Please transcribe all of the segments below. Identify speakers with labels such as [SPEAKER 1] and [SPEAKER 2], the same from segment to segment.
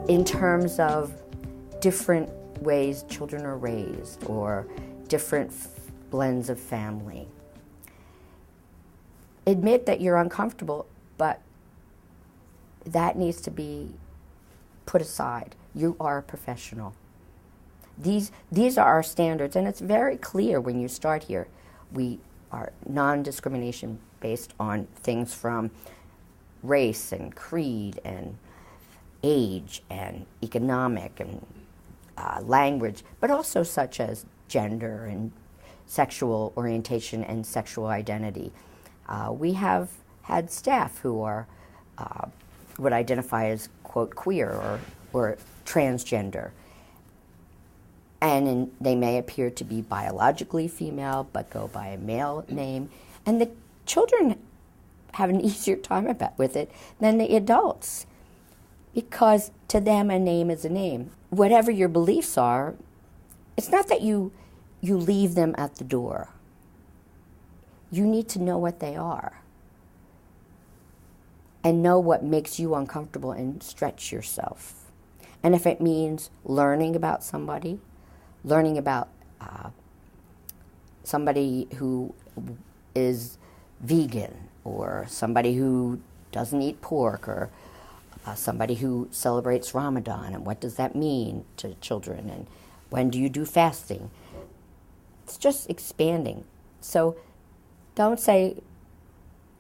[SPEAKER 1] in terms of different ways children are raised or different blends of family. Admit that you're uncomfortable, but that needs to be put aside. You are a professional. These are our standards, and it's very clear when you start here. We are non-discrimination based on things from race and creed and age and economic and language, but also such as gender and sexual orientation and sexual identity. We have had staff who are would identify as, quote, queer or transgender. And they may appear to be biologically female, but go by a male name. And the children have an easier time with it than the adults, because to them a name is a name. Whatever your beliefs are, it's not that you leave them at the door. You need to know what they are and know what makes you uncomfortable and stretch yourself. And if it means learning about somebody, learning about somebody who is vegan, or somebody who doesn't eat pork, or somebody who celebrates Ramadan, and what does that mean to children, and when do you do fasting? It's just expanding. So don't say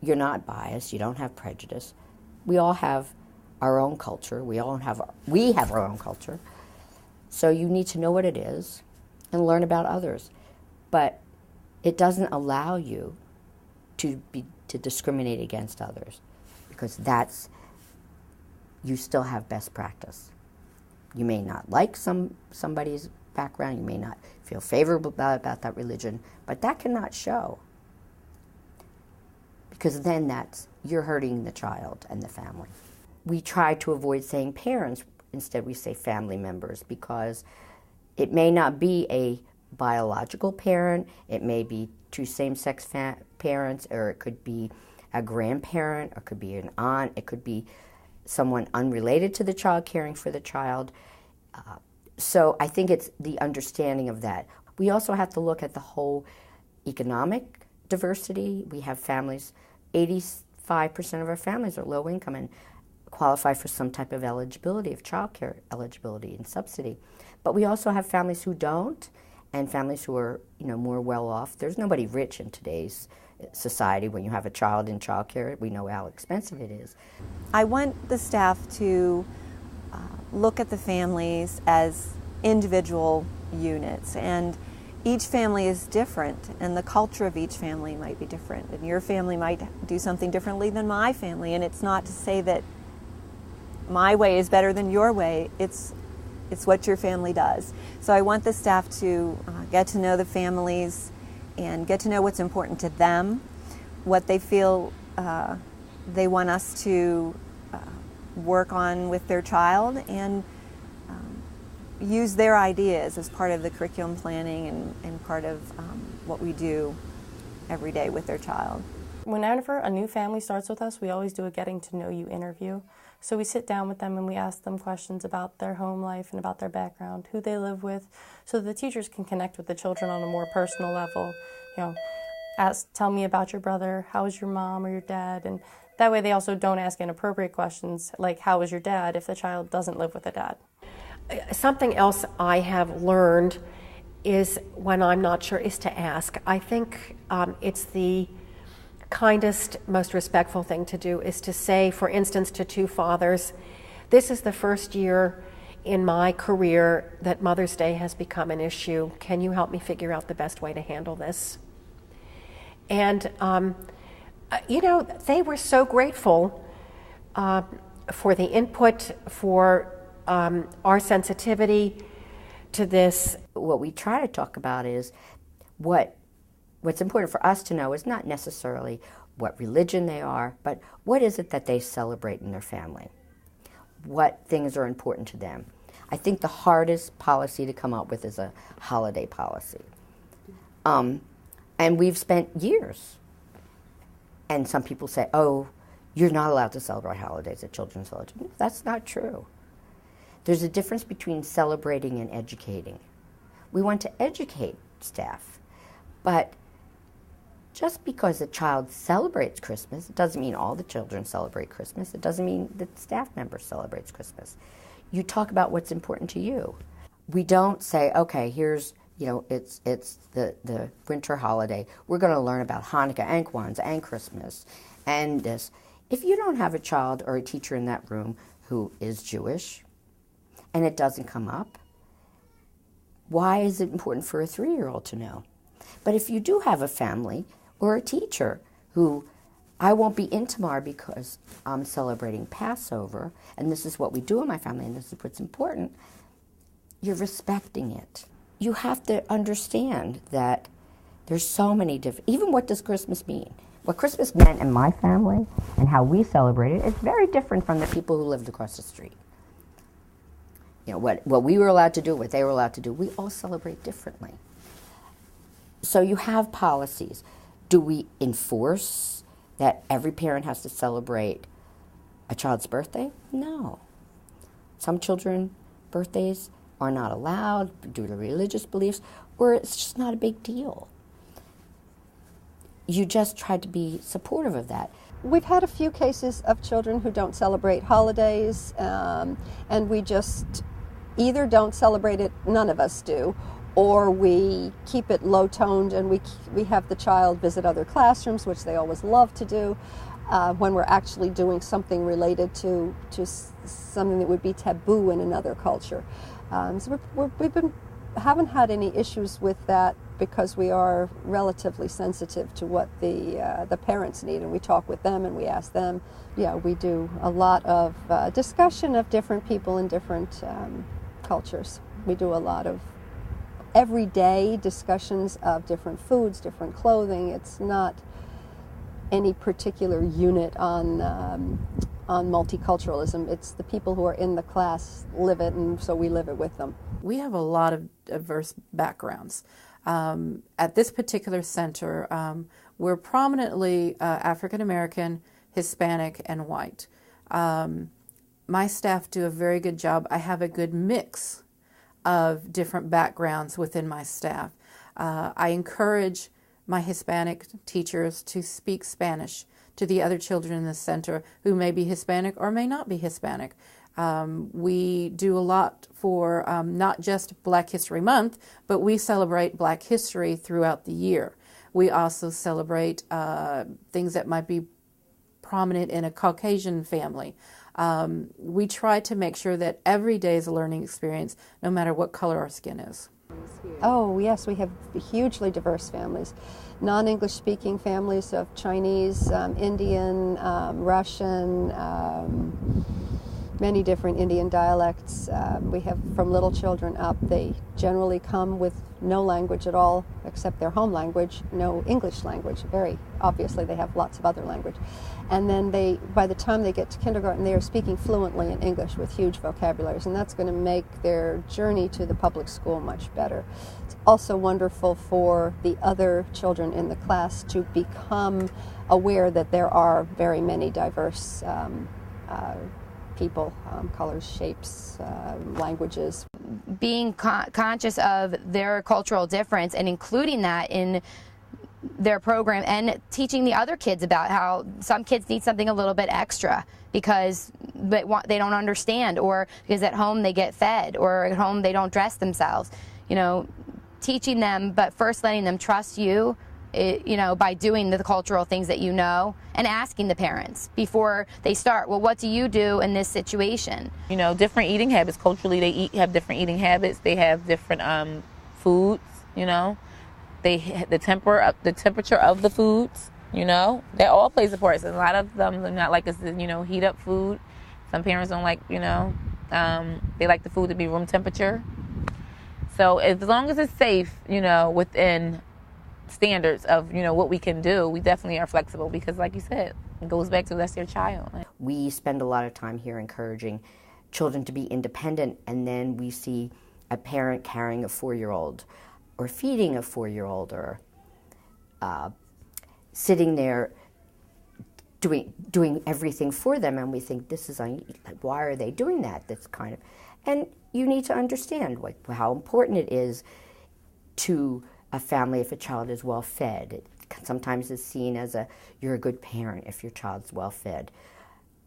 [SPEAKER 1] you're not biased, you don't have prejudice. We all have our own culture. We have our own culture. So you need to know what it is and learn about others. But it doesn't allow you to discriminate against others, because you still have best practice. You may not like somebody's background, you may not feel favorable about that religion, but that cannot show, because then you're hurting the child and the family. We try to avoid saying parents. Instead, we say family members, because it may not be a biological parent, it may be two same-sex parents, or it could be a grandparent, or it could be an aunt, it could be someone unrelated to the child caring for the child. So I think it's the understanding of that. We also have to look at the whole economic diversity. We have families, 85% of our families are low income and qualify for some type of eligibility, of child care eligibility and subsidy. But we also have families who don't, and families who are, more well off. There's nobody rich in today's society. When you have a child in child care, we know how expensive it is.
[SPEAKER 2] I want the staff to look at the families as individual units, and each family is different, and the culture of each family might be different, and your family might do something differently than my family, and it's not to say that my way is better than your way. It's what your family does. So I want the staff to get to know the families and get to know what's important to them, what they feel they want us to work on with their child, and use their ideas as part of the curriculum planning and part of what we do every day with their child.
[SPEAKER 3] Whenever a new family starts with us, we always do a getting to know you interview. So we sit down with them and we ask them questions about their home life and about their background, who they live with, so the teachers can connect with the children on a more personal level. Tell me about your brother, how is your mom or your dad, and that way they also don't ask inappropriate questions like, how is your dad, if the child doesn't live with a dad.
[SPEAKER 4] Something else I have learned is, when I'm not sure, is to ask. I think it's the kindest, most respectful thing to do is to say, for instance, to two fathers, this is the first year in my career that Mother's Day has become an issue. Can you help me figure out the best way to handle this? And, they were so grateful for the input, for our sensitivity to this.
[SPEAKER 1] What we try to talk about is what's important for us to know is not necessarily what religion they are, but what is it that they celebrate in their family? What things are important to them? I think the hardest policy to come up with is a holiday policy. And we've spent years. And some people say, oh, you're not allowed to celebrate holidays at children's villages. That's not true. There's a difference between celebrating and educating. We want to educate staff, but just because a child celebrates Christmas, it doesn't mean all the children celebrate Christmas. It doesn't mean that the staff member celebrates Christmas. You talk about what's important to you. We don't say, okay, here's, it's the winter holiday. We're going to learn about Hanukkah and Kwanzaa and Christmas and this. If you don't have a child or a teacher in that room who is Jewish and it doesn't come up, why is it important for a 3-year-old to know? But if you do have a family or a teacher who, I won't be in tomorrow because I'm celebrating Passover, and this is what we do in my family, and this is what's important, you're respecting it. You have to understand that there's so many different, even what does Christmas mean? What Christmas meant in my family and how we celebrate it is very different from the people who lived across the street. What we were allowed to do, what they were allowed to do, we all celebrate differently. So you have policies. Do we enforce that every parent has to celebrate a child's birthday? No. Some children's birthdays are not allowed due to religious beliefs, or it's just not a big deal. You just try to be supportive of that.
[SPEAKER 5] We've had a few cases of children who don't celebrate holidays, and we just either don't celebrate it, none of us do, or we keep it low-toned and we have the child visit other classrooms, which they always love to do, when we're actually doing something related to something that would be taboo in another culture. So haven't had any issues with that because we are relatively sensitive to what the parents need, and we talk with them and we ask them. Yeah, we do a lot of discussion of different people in different cultures. We do a lot of everyday discussions of different foods, different clothing. It's not any particular unit on multiculturalism. It's the people who are in the class live it, and so we live it with them.
[SPEAKER 6] We have a lot of diverse backgrounds. At this particular center, we're prominently African American, Hispanic, and white. My staff do a very good job. I have a good mix of different backgrounds within my staff. I encourage my Hispanic teachers to speak Spanish to the other children in the center who may be Hispanic or may not be Hispanic. We do a lot for not just Black History Month, but we celebrate Black history throughout the year. We also celebrate things that might be prominent in a Caucasian family. We try to make sure that every day is a learning experience, no matter what color our skin is.
[SPEAKER 5] Oh, yes, we have hugely diverse families. Non-English speaking families of Chinese, Indian, Russian, many different Indian dialects. We have from little children up. They generally come with no language at all except their home language, no English language. Very obviously they have lots of other language. And then by the time they get to kindergarten, they are speaking fluently in English with huge vocabularies, and that's going to make their journey to the public school much better. It's also wonderful for the other children in the class to become aware that there are very many diverse people, colors, shapes, languages.
[SPEAKER 7] Being conscious of their cultural difference and including that in their program, and teaching the other kids about how some kids need something a little bit extra because they don't understand, or because at home they get fed, or at home they don't dress themselves. Teaching them, but first letting them trust you, by doing the cultural things that and asking the parents before they start, well, what do you do in this situation?
[SPEAKER 8] Different eating habits. Culturally, they have different eating habits. They have different foods, the temperature of the foods, that all plays a part. So a lot of them are not like us to, heat up food. Some parents don't like, they like the food to be room temperature. So as long as it's safe, within standards of, what we can do, we definitely are flexible because, like you said, it goes back to that's their child.
[SPEAKER 1] We spend a lot of time here encouraging children to be independent, and then we see a parent carrying a 4-year-old or feeding a 4-year-old or sitting there doing everything for them, and we think this is why are they doing that? That's kind of, And you need to understand how important it is to a family if a child is well fed. Sometimes it's seen as you're a good parent if your child's well fed.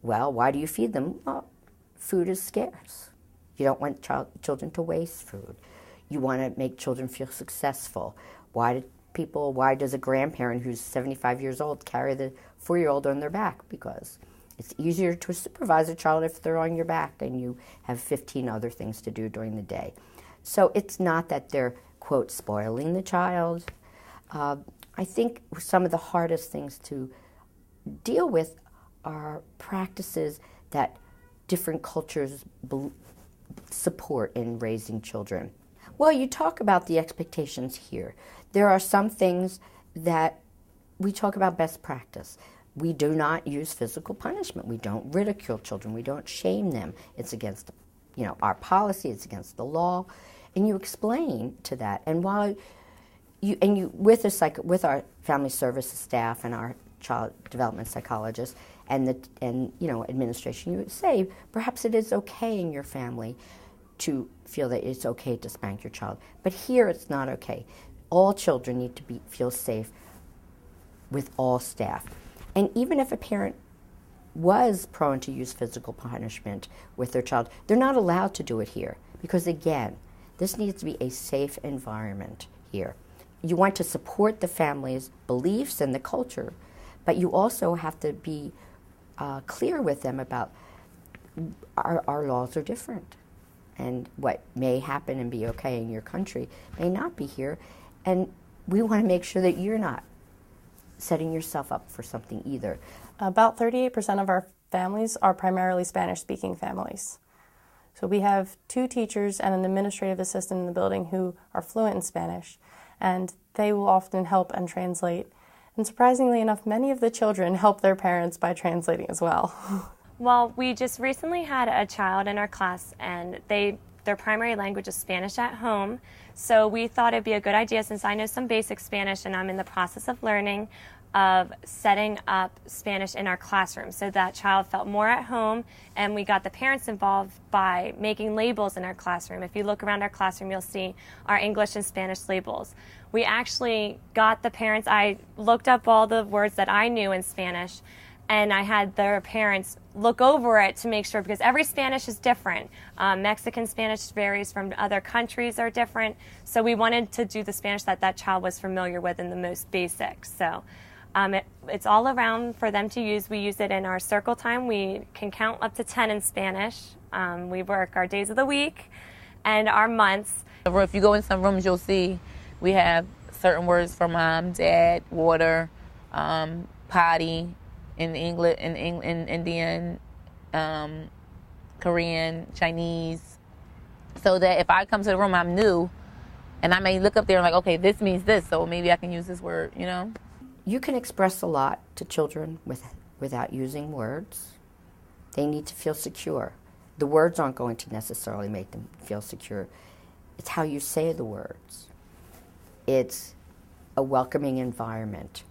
[SPEAKER 1] Well, why do you feed them? Well, food is scarce. You don't want children to waste food. You want to make children feel successful. Why does a grandparent who's 75 years old carry the 4-year-old on their back? Because it's easier to supervise a child if they're on your back and you have 15 other things to do during the day. So it's not that they're, quote, spoiling the child. I think some of the hardest things to deal with are practices that different cultures support in raising children. Well, you talk about the expectations here. There are some things that we talk about best practice. We do not use physical punishment. We don't ridicule children. We don't shame them. It's against, our policy. It's against the law, and you explain to that. And while with our family services staff and our child development psychologists and administration, you would say perhaps it is okay in your family to feel that it's okay to spank your child, but here it's not okay. All children need to feel safe with all staff. And even if a parent was prone to use physical punishment with their child, they're not allowed to do it here because, again, this needs to be a safe environment here. You want to support the family's beliefs and the culture, but you also have to be clear with them about our laws are different. And what may happen and be okay in your country may not be here. And we want to make sure that you're not setting yourself up for something either.
[SPEAKER 3] About 38% of our families are primarily Spanish-speaking families. So we have 2 teachers and an administrative assistant in the building who are fluent in Spanish, and they will often help and translate. And surprisingly enough, many of the children help their parents by translating as well.
[SPEAKER 9] Well, we just recently had a child in our class, and their primary language is Spanish at home. So we thought it'd be a good idea, since I know some basic Spanish and I'm in the process of learning, of setting up Spanish in our classroom so that child felt more at home, and we got the parents involved by making labels in our classroom. If you look around our classroom, you'll see our English and Spanish labels. We actually got the parents, I looked up all the words that I knew in Spanish, and I had their parents look over it to make sure, because every Spanish is different. Mexican Spanish varies from other countries are different. So we wanted to do the Spanish that child was familiar with in the most basic. So it's all around for them to use. We use it in our circle time. We can count up to 10 in Spanish. We work our days of the week and our months.
[SPEAKER 8] If you go in some rooms, you'll see we have certain words for mom, dad, water, potty, in English, in Indian, Korean, Chinese, so that if I come to the room, I'm new, and I may look up there and like, okay, this means this, so maybe I can use this word,
[SPEAKER 1] You can express a lot to children without using words. They need to feel secure. The words aren't going to necessarily make them feel secure. It's how you say the words. It's a welcoming environment.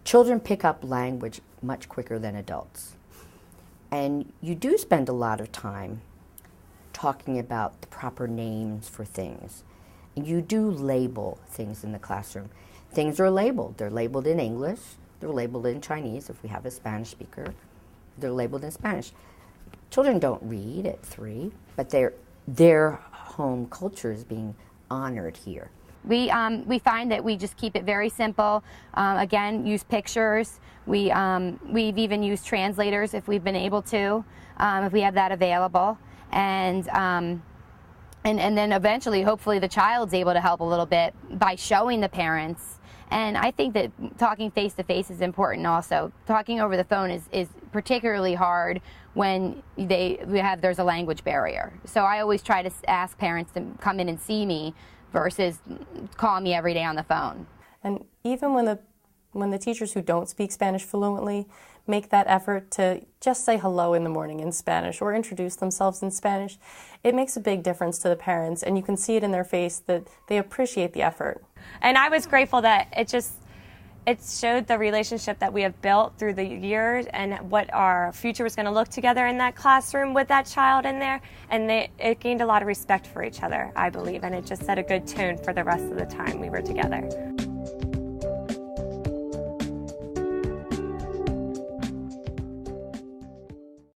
[SPEAKER 1] Children pick up language much quicker than adults. And you do spend a lot of time talking about the proper names for things. And you do label things in the classroom. Things are labeled. They're labeled in English. They're labeled in Chinese if we have a Spanish speaker. They're labeled in Spanish. Children don't read at 3, but their home culture is being honored here.
[SPEAKER 7] We find that we just keep it very simple. Again, use pictures. We've even used translators if we've been able to, if we have that available. And then eventually, hopefully, the child's able to help a little bit by showing the parents. And I think that talking face-to-face is important also. Talking over the phone is particularly hard when there's a language barrier. So I always try to ask parents to come in and see me versus calling me every day on the phone.
[SPEAKER 3] And even when the teachers who don't speak Spanish fluently make that effort to just say hello in the morning in Spanish or introduce themselves in Spanish, it makes a big difference to the parents, and you can see it in their face that they appreciate the effort.
[SPEAKER 9] And I was grateful that it showed the relationship that we have built through the years and what our future was going to look together in that classroom with that child in there. And it gained a lot of respect for each other, I believe, and it just set a good tone for the rest of the time we were together.